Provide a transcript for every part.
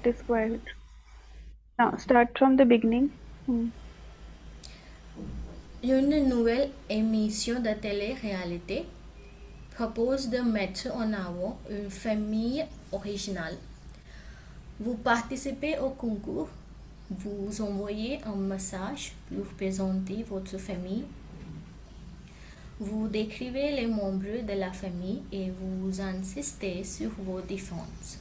is quiet. Now start from the beginning. Une nouvelle émission de télé-réalité propose de mettre en avant une famille originale. Vous participez au concours, vous envoyez un message pour présenter votre famille, vous décrivez les membres de la famille et vous insistez sur vos différences.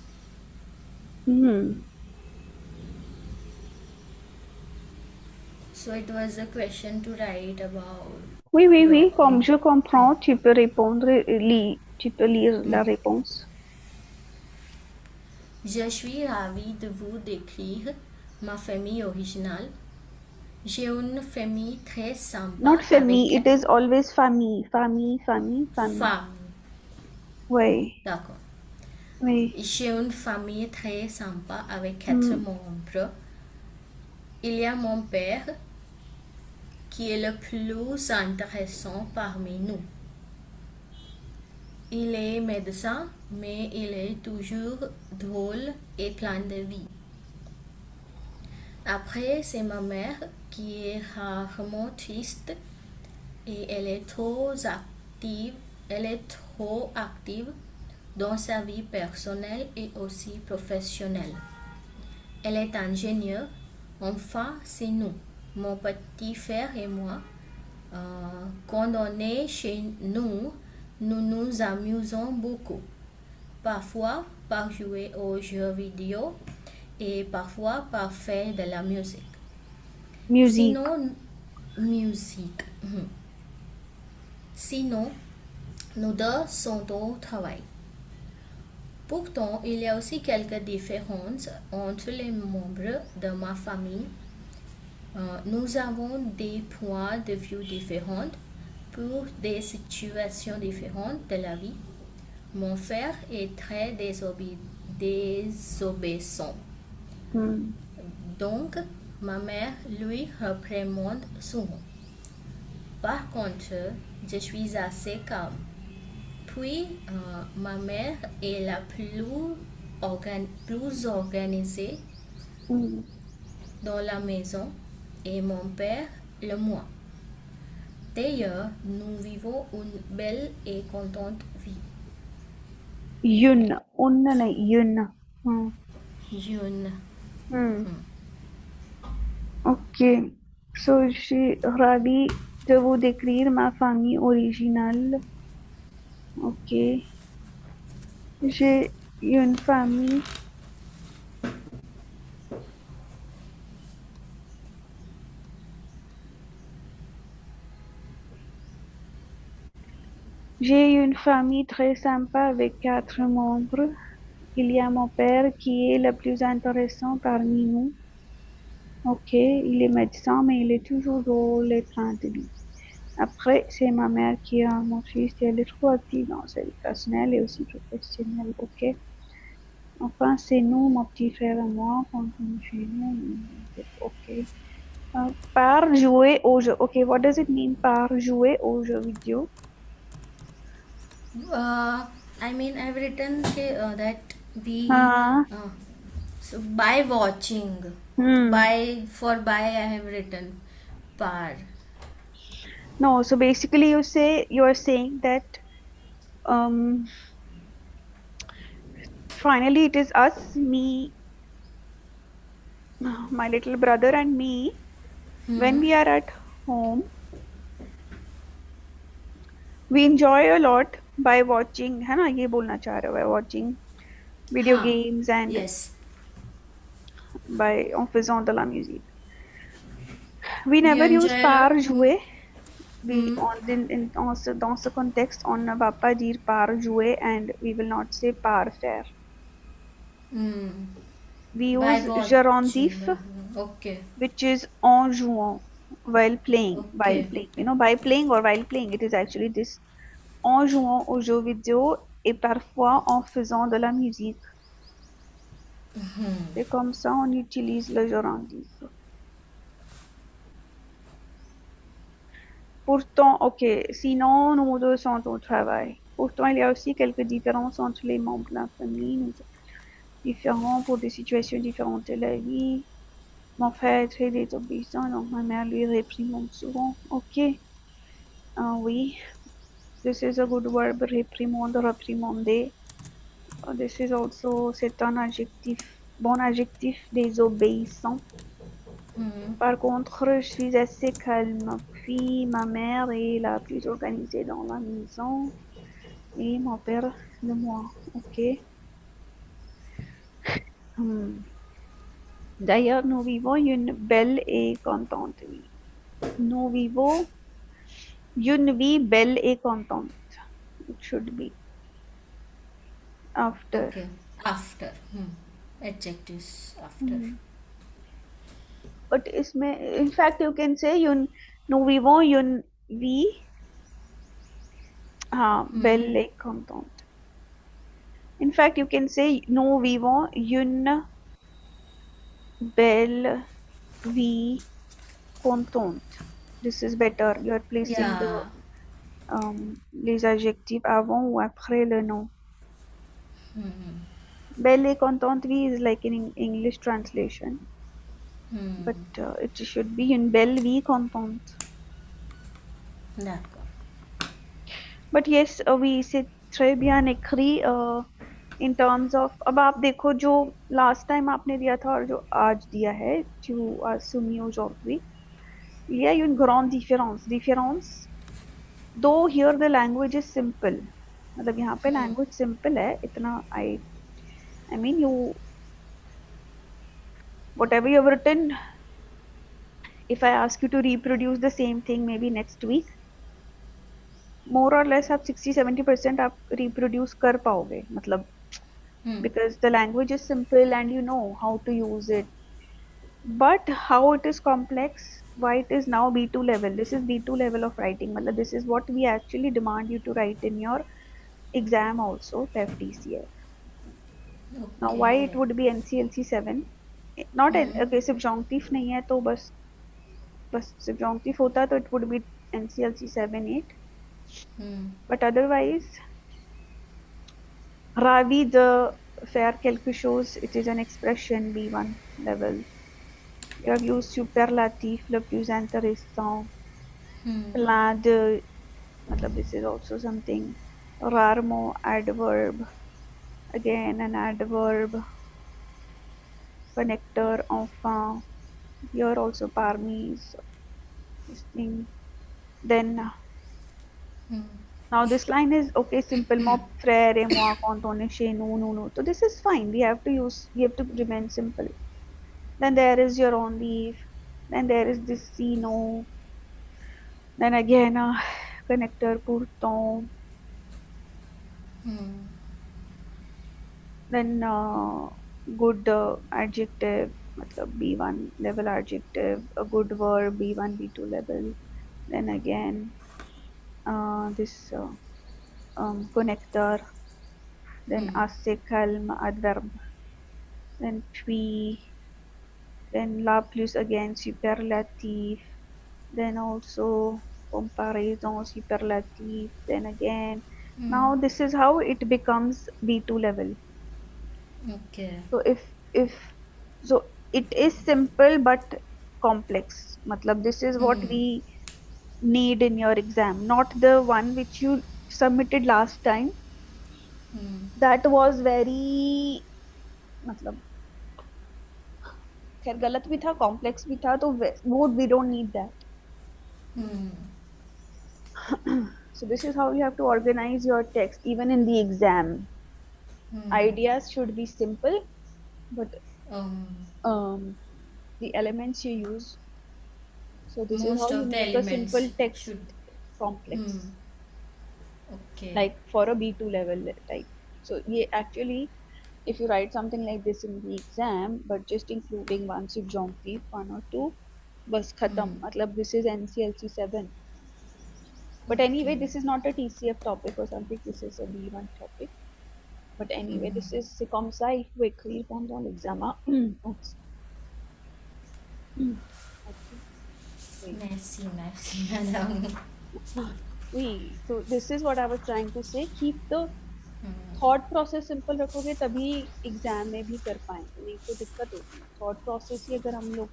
So it was a question to write about Oui, oui, your. oui, comme je comprends, tu peux répondre, tu peux lire la réponse. Je suis ravie de vous décrire ma famille originale. J'ai une famille très sympa Not famille, avec it is always famille, famille, famille, famille. femme. Oui, D'accord. oui. J'ai une famille très sympa avec 4 membres. Il y a mon père qui est le plus intéressant parmi nous. Il est médecin, mais il est toujours drôle et plein de vie. Après, c'est ma mère qui est rarement triste et elle est trop active dans sa vie personnelle et aussi professionnelle. Elle est ingénieure. Enfin, c'est nous, mon petit frère et moi. Quand on est chez nous, nous nous amusons beaucoup. Parfois par jouer aux jeux vidéo et parfois par faire de la musique. Musique. Sinon, musique. Sinon, nous deux sommes au travail. Pourtant, il y a aussi quelques différences entre les membres de ma famille. Nous avons des points de vue différents pour des situations différentes de la vie. Mon frère est très désobéissant. Donc, ma mère lui reprimande souvent. Par contre, je suis assez calme. Puis, ma mère est la plus organisée dans la maison et mon père le moins. D'ailleurs, nous vivons une belle et contente vie. Yun, unna nahi, yun. Une. Ok. So, je suis ravie de vous décrire ma famille originale. Ok. J'ai une famille. J'ai une famille très sympa avec 4 membres. Il y a mon père qui est le plus intéressant parmi nous. Ok, il est médecin, mais il est toujours drôle et plein de vie. Après, c'est ma mère qui a mon fils et elle est trop active dans sa vie personnelle et aussi professionnelle. Ok. Enfin, c'est nous, mon petit frère et moi, quand on est chez nous. Ok. Par jouer au jeu. Ok, what does it mean par jouer au jeu vidéo? I mean, I've written that we. हाँ. So by watching, by I have written par. No, so basically you are saying that um finally it is us, me, my little brother and me when we are at home. We enjoy a lot by watching, है ना ये बोलना चाह रहे हो, by watching video हाँ. games and Yes. en faisant de la musique. We You never use enjoy a lot. par jouer. Dans ce contexte, on ne va pas dire par jouer and we will not say par faire. We By use watching. gerondif, Okay. which is en jouant, while playing, Okay. You know, by playing or while playing, it is actually this. En jouant aux jeux vidéo et parfois en faisant de la musique. C'est comme ça on utilise le gerondif. Pourtant, ok, sinon nous deux sommes au travail. Pourtant, il y a aussi quelques différences entre les membres de la famille. différents pour des situations différentes de la vie. Mon frère est très désobéissant, donc ma mère lui réprimande souvent. Ok, oui, this is a good verb, réprimande, réprimander. This is also, c'est un adjectif, bon adjectif, désobéissant. Par contre, je suis assez calme. Puis ma mère est la plus organisée dans la maison et mon père le moins. Ok. Hmm. D'ailleurs, nous vivons une belle et contente vie. Nous vivons une vie belle et contente. It should be after. Okay. After. Adjectives after. Hmm. But इसमें, in fact, you can say nous vivons une vie, belle et contente. In fact, you can say nous vivons une belle vie contente. This is better. You are placing Yeah. les adjectifs avant ou après le nom. Hmm. Belle et contente vie is like in English translation. But it should be une belle vie contente. D'accord. But yes, oui, c'est très bien écrit in terms of. अब आप देखो जो last time आपने दिया था और जो आज दिया है, tu as soumis aujourd'hui, il y a une grande différence. Though here the language is simple, मतलब यहाँ पे language simple है, इतना I mean whatever you have written, if I ask you to reproduce the same thing maybe next week, more or less आप 60-70% आप reproduce कर पाओगे, मतलब because the language is simple and you know how to use it. But how it is complex, why it is now B2 level. This is B2 level of writing. मतलब this is what we actually demand you to write in your exam also, FDCF. Now why it would be NCLC 7? Not okay, subjunctive नहीं है तो बस subjunctive होता तो it would be NCLC 7, 8. But otherwise, ravi de faire quelque chose, it is an expression B1 level. You have used superlatif, le plus intéressant. Plein de, matlab this is also something. Rarement, adverb. Again, an adverb. Connector, enfin. Here also parmi, this thing. Then, now this line is, okay, simple. Mon frère et moi, quand on est chez nous, nous. So this is fine. We have to remain simple. Then there is your on leave. Then there is this see, no. Then again, connector, pourtant. Then good adjective, matlab B1 level adjective, a good verb B1 B2 level. Then again this connector, then assez calme adverb, then puis, then la plus again superlatif, then also comparaison superlatif, then again. Now this is how it becomes B2 level. Okay. So so it is simple but complex. Matlab this is what we need in your exam, not the one which you submitted last time. That was very मतलब खैर गलत भी था, complex भी था, तो वो we don't need that. So this is how you have to organize your text even in the exam. Ideas should be simple, but the elements you use. So this is how you make a simple text complex. Okay. Like for a B2 level type. So yeah, actually, if you write something like this in the exam, but just including one subjunctive, one or two, bas khatam. Matlab this is NCLC 7. But anyway, this is not a TCF topic or something. This is a B1 topic. But anyway, this is c'est comme ça, il faut écrire pendant l'examen. Merci, madame. Oui, so this is what I was trying to say. Keep the thought process simple रखोगे तभी exam में भी कर पाएंगे, नहीं तो दिक्कत होगी। थॉट प्रोसेस ही अगर हम लोग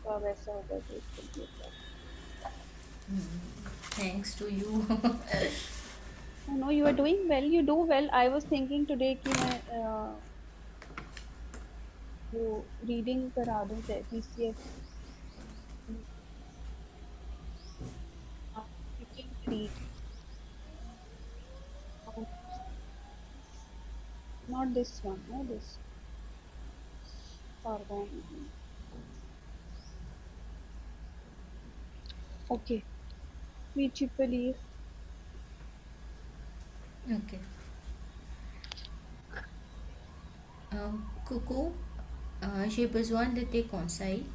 का वैसा होगा तो it will be a thanks to you. Problem. No, you are doing well, you do well. I was thinking today कि मैं वो रीडिंग करा दूं TCF, read, not this one, no, this Farghan. Okay, we believe. Ok. Coucou, j'ai besoin de tes conseils.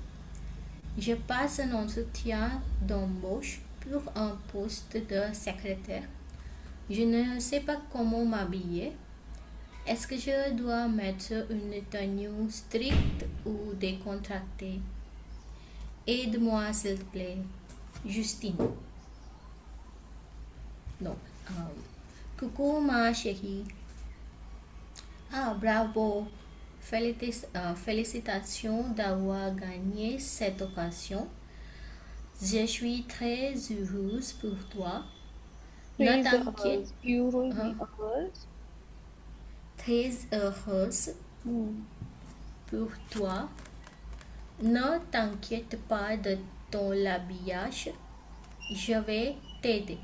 Je passe un entretien d'embauche pour un poste de secrétaire. Je ne sais pas comment m'habiller. Est-ce que je dois mettre une tenue stricte ou décontractée? Aide-moi s'il te plaît. Justine. Non. Coucou ma chérie. Ah, bravo. Félicitations d'avoir gagné cette occasion. Je suis très heureuse pour toi. Ne Praise the t'inquiète, others. Pure hein, the others. très heureuse Hmm. pour toi. Ne t'inquiète pas de ton habillage. Je vais t'aider.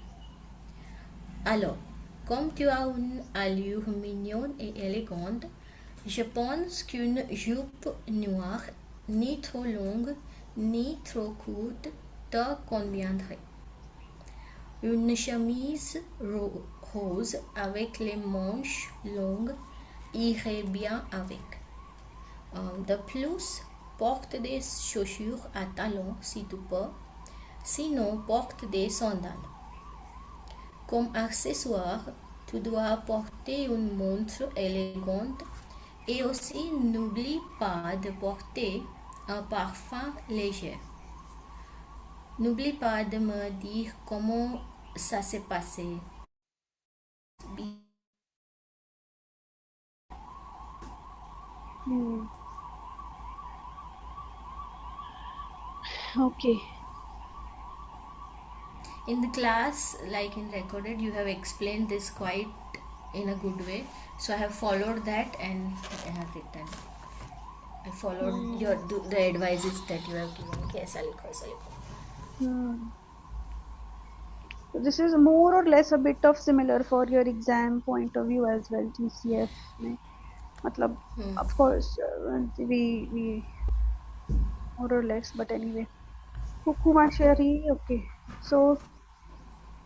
Alors, comme tu as une allure mignonne et élégante, je pense qu'une jupe noire, ni trop longue, ni trop courte, te conviendrait. Une chemise rose avec les manches longues irait bien avec. De plus, porte des chaussures à talons si tu peux. Sinon, porte des sandales. Comme accessoire, tu dois porter une montre élégante et aussi n'oublie pas de porter un parfum léger. N'oublie pas de me dire comment ça s'est passé. Hmm. Okay. In the class, like in recorded, you have explained this quite in a good way. So I have followed that and I have written. I followed Hmm. your the advices that you have given. कि ऐसा लिखो, ऐसा लिखो. Hmm. So this is more or less a bit of similar for your exam point of view as well, TCF में. मतलब, of course, we more or less, but anyway. Kukuma Sherry, okay. So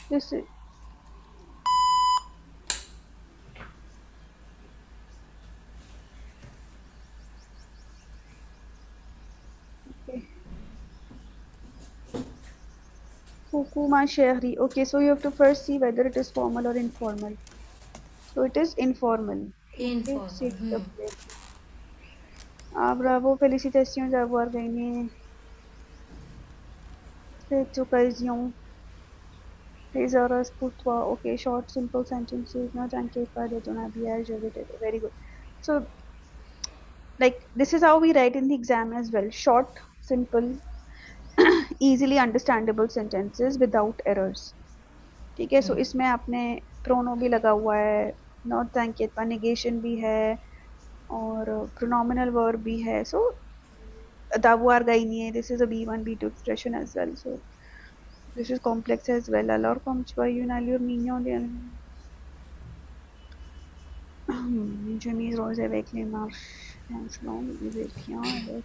this is okay. Kukuma Sherry. Okay, so you have to first see whether it is formal or informal. So it is informal. Okay, Informal. s'il te plaît. Ah, bravo, félicitations d'avoir gagné cette occasion. Très heureuse pour toi. Okay, short, simple sentences. No, t'inquiète pas de ton habillage. Je vais t'aider. Very good. So, like, this is how we write in the exam as well. Short, simple, easily understandable sentences without errors. ठीक है, सो इसमें आपने प्रोनो भी लगा हुआ है, not संकेत का नेगेशन भी है और प्रोनोमिनल वर्ब भी है. सो दावुआर गाइनिए, this is a B1 B2 expression as well, so this is complex as well. Alors comme tu vois une allure mignonne une chemise rose avec les manches longues, irait bien avec.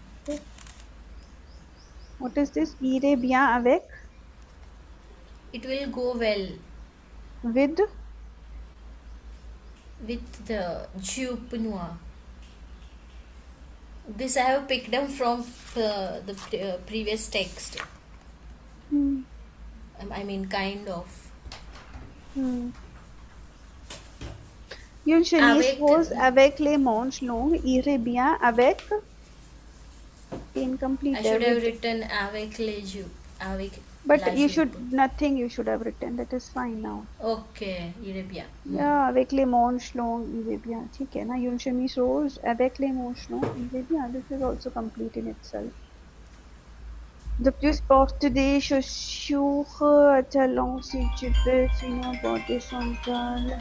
What is this? Irait bien avec? It will go well With? with the jupe noir. This I have picked up from the previous text. Hmm. I mean, kind of. Hmm. Une chemise Avec, rose avec les manches longues irait bien avec. I Incomplete should have with. written avec les jupes. avec But la you jupe. should, nothing you should have written. That is fine now. Ok, il est bien. Yeah, avec les manches longues, il est bien. ठीक है ना? Une chemise rose avec les manches longues, il est bien. This is also complete in itself. De plus, porte des chaussures à talons si tu peux, sinon porte des sandales.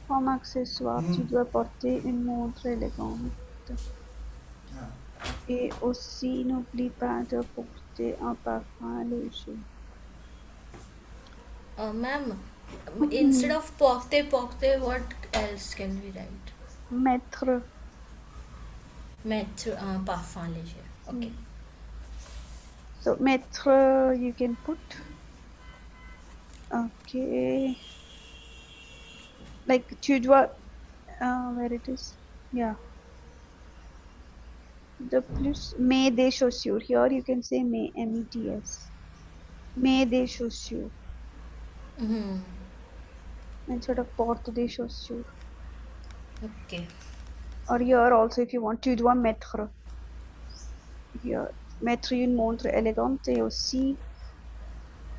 Comme accessoire, tu dois porter une montre élégante. Et aussi, n'oublie pas de porter un parfum léger. Ma'am, instead Mhm. of porte, what else can we write? Mettre. Mettre un parfum léger. Ok. So, mettre, you can put. Okay. Like, tu dois, where it is? Yeah. De plus, mets des chaussures. Here you can say mets, M-E-T-S. Mets des chaussures. Hmm. Instead of porte des chaussures. Ok. Or here also, if you want, tu dois mettre. Here, mettre une montre élégante et aussi,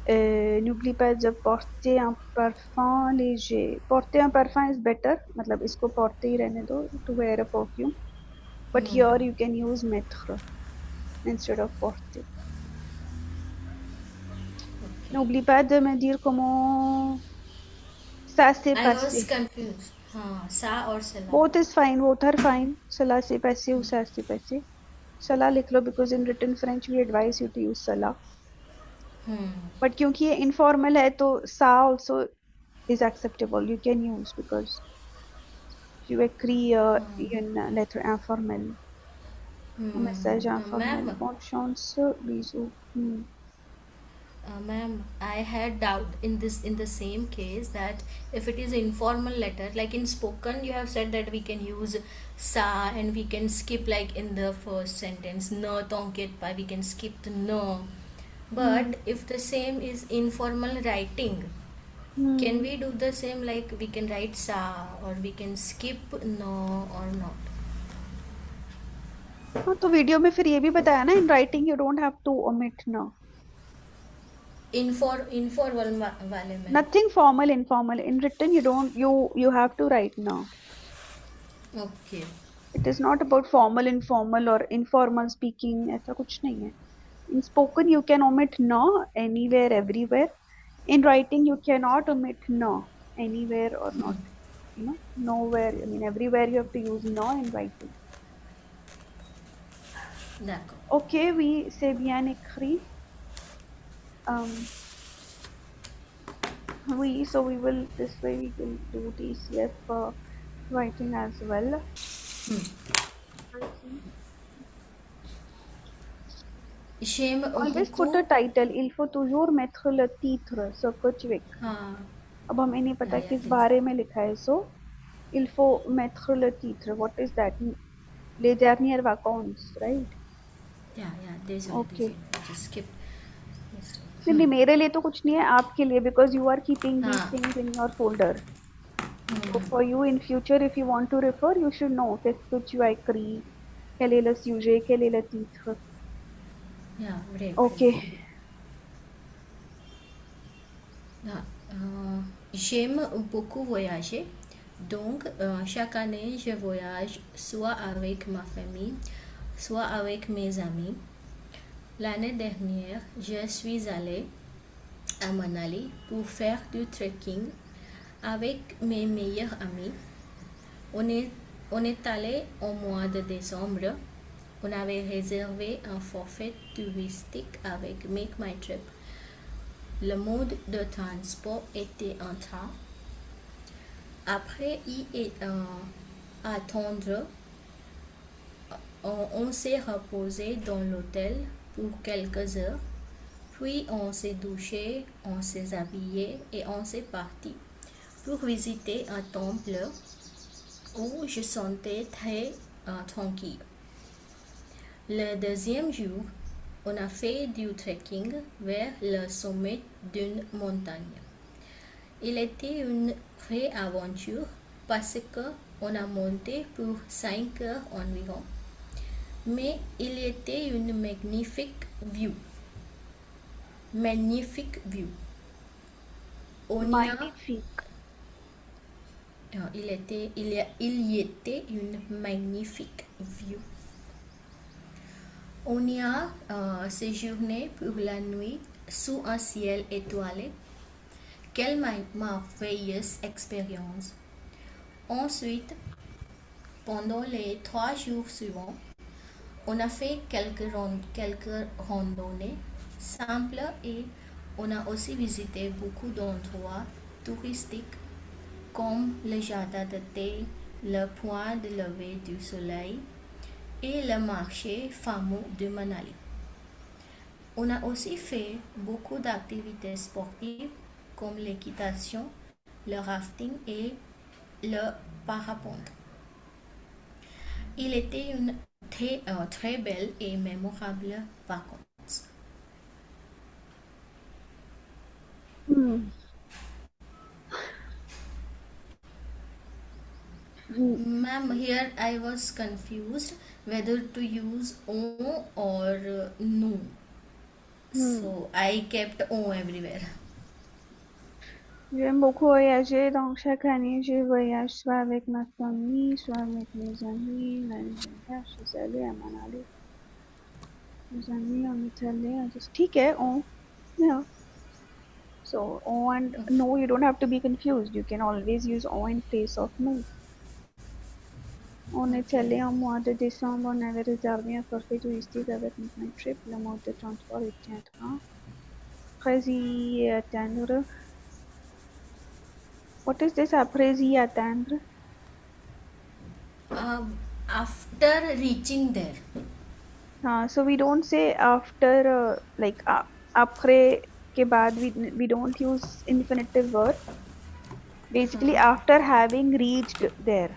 n'oublie pas de porter un parfum léger. Porter un parfum is better. मतलब इसको porter ही रहने दो, to wear a perfume. But Hmm. here you can use mettre instead of porter. Okay. N'oublie pas de me dire comment ça s'est I was passé. confused. हाँ, ça or cela. Both is fine, both are fine. Cela s'est passé ou ça s'est passé. Cela लिख लो because in written French we advise you to use cela. Hmm. But क्योंकि ये informal है तो ça also is acceptable. You can use because tu écris une lettre informelle. Un message informel. Ma'am, Bonne chance, bisous. ma'am, I had doubt in the same case that if it is informal letter, like in spoken, you have said that we can use sa and we can skip like in the first sentence no tonket pa we can skip the no. But if the same is informal writing, can we do the same like we can write sa or we can skip no or not? हाँ तो video में फिर ये भी बताया ना, in writing you don't have to omit no. Informal वाले में. Nothing formal, informal. In written you don't, you have to write no. Okay. It is not about formal, informal or informal speaking. ऐसा कुछ नहीं है. In spoken you can omit no anywhere, everywhere. In writing you cannot omit no anywhere or not. You know, nowhere. I mean, everywhere you have to use no in writing. D'accord. Okay, oui, c'est bien écrit. Oui, so we will, this way we will do TCF writing as well. J'aime Always beaucoup. put a title. Il faut toujours mettre le titre, ce que tu écris. हाँ. अब हमें नहीं पता Yeah, किस yeah, बारे में लिखा है, so il faut mettre le titre. What is that? Les dernières vacances, right? yeah, désolé, Okay. désolé, just skip. Yes. नहीं, मेरे लिए तो कुछ नहीं है, आपके लिए, because you are keeping these हाँ. things in your folder. So for you in future, if you want to refer, you should know qu'est-ce que tu as écrit, quel est le sujet, quel est le titre. Yeah, vrai. Okay. J'aime beaucoup voyager. Donc, chaque année, je voyage soit avec ma famille, soit avec mes amis. L'année dernière, je suis allée à Manali pour faire du trekking avec mes meilleurs amis. On est allé au mois de décembre. On avait réservé un forfait touristique avec Make My Trip. Le mode de transport était un train. Après attendre, on s'est reposé dans l'hôtel pour quelques heures. Puis on s'est douché, on s'est habillé et on s'est parti pour visiter un temple où je sentais très tranquille. Le deuxième jour, on a fait du trekking vers le sommet d'une montagne. Il était une vraie aventure parce que on a monté pour 5 heures environ, mais il était une magnifique vue. magnifique vue. On y a, Magnifique. il y était une magnifique vue. On y a séjourné pour la nuit sous un ciel étoilé. Quelle merveilleuse expérience. Ensuite, pendant les 3 jours suivants, on a fait quelques randonnées simples et on a aussi visité beaucoup d'endroits touristiques comme le jardin de thé, le point de lever du soleil et le marché fameux de Manali. On a aussi fait beaucoup d'activités sportives comme l'équitation, le rafting et le parapente. Il était une très belle et mémorable vacances. Hmm. Hmm. Ma'am, here I was confused whether to use on or no. Hmm. So I kept on everywhere. J'aime beaucoup voyager, donc chaque année, je voyage soit avec ma famille, soit avec mes amis. L'année dernière, je suis allée à Manali. Mes amis, on est allés, ठीक है, on, yeah. So, on and no, you don't have to be confused. You can always use on in place of no. On est Okay. allé en mois de décembre, on avait réservé un forfait touristique avec une trip. Le mode de transport était en train. Après y atteindre. What is this? Après y atteindre? Uh, After reaching there. So we don't say after, like après के बाद we don't use infinitive verb. Basically, after having reached there.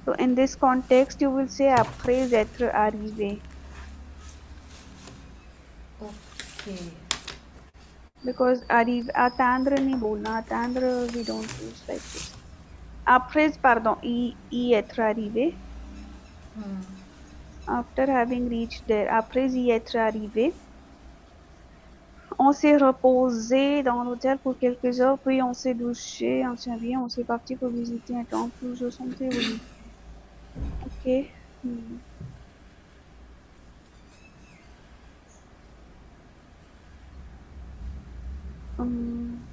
So in this context, you will say après être arrivé. Okay. Because atteindre नहीं बोलना, atteindre we don't use like this. Après, pardon, y être arrivé. After having reached there, après y être arrivé, on s'est reposé dans l'hôtel pour quelques heures, puis on s'est douché, on s'est habillé, on s'est parti pour visiter un temple où je sentais oui. Ok.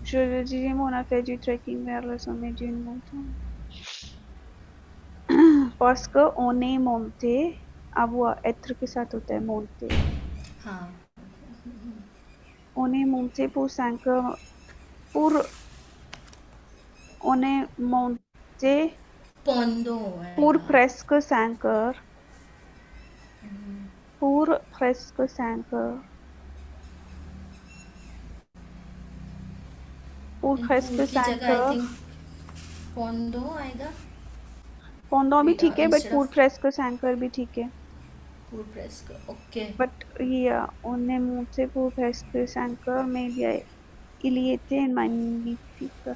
Je le disais, on a fait du trekking vers le sommet d'une montagne. Parce que on est monté, avoir être के साथ होता है monter. हाँ. On est monté pour 5 heures. On est monté pour presque 5 heures. Pour presque 5 heures. Pour presque 5 heures. Pendant भी ठीक है, but pour presque 5 heures भी ठीक है. Pour presque, ok. But yeah, on est monté pour presque 5 heures, mais il y était magnifique.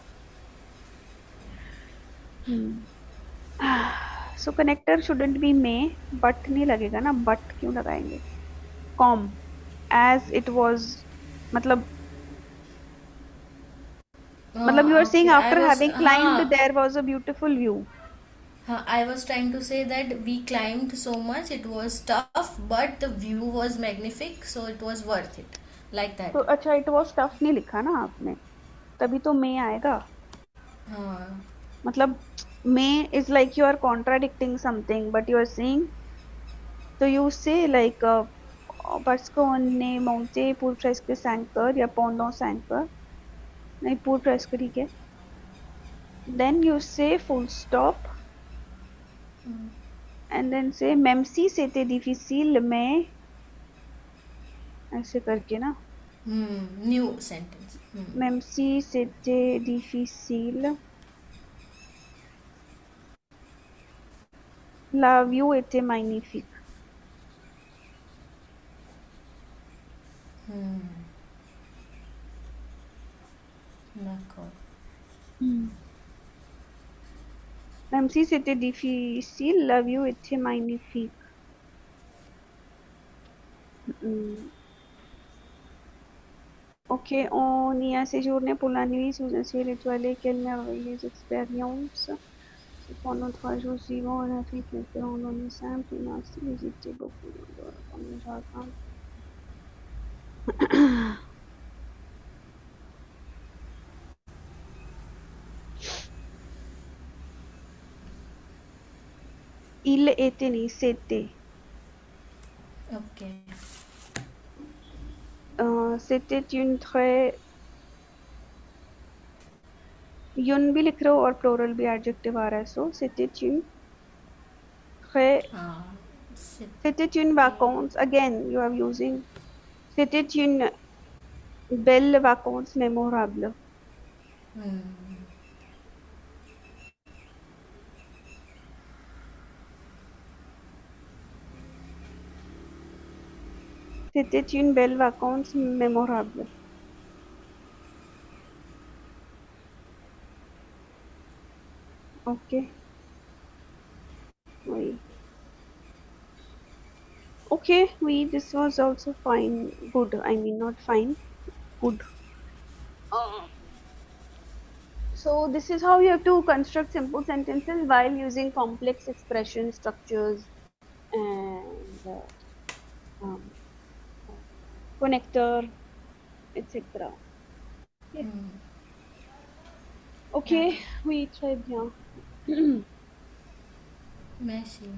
So connector shouldn't be may, but नहीं लगेगा ना, but क्यों लगाएंगे? Com, as it was, मतलब you are saying after having climbed there was a beautiful view. I was trying to say that we climbed so much, it was tough, but the view was magnific, so it was worth it. Like that. तो अच्छा, it was tough नहीं लिखा ना आपने, तभी तो may आएगा. हाँ. मतलब may is like you are contradicting something, but you are saying, so you say like parce qu'on est monté pour presque 5 heures या pendant 5 heures, नहीं pour presque ठीक है. Then you say full stop. And then say même si c'était difficile, mais ऐसे करके ना. New sentence. Même si c'était difficile, la vue était magnifique. D'accord. Même si c'était difficile, la vue était magnifique. Ok, on y a séjourné pour la nuit sous un ciel étoilé. Quelle merveilleuse expérience. Cependant, 3 jours suivants, on a fait quelques randonnées simples. On a aussi visité beaucoup d'endroits comme le jardin. Il était né, c'était. Ok. C'était une très... यून भी लिख रहे हो और plural भी adjective आ रहा है सो c'était une très Ah, c'était. c'était une vacances again you are using c'était une belle vacances mémorable Hmm, c'était une belle vacances mémorable ok oui okay oui this was also fine good I mean not fine good uh, so this is how you have to construct simple sentences while using complex expression structures and um, connector etc. hmm. Ok, D'accord. oui, très bien. Merci.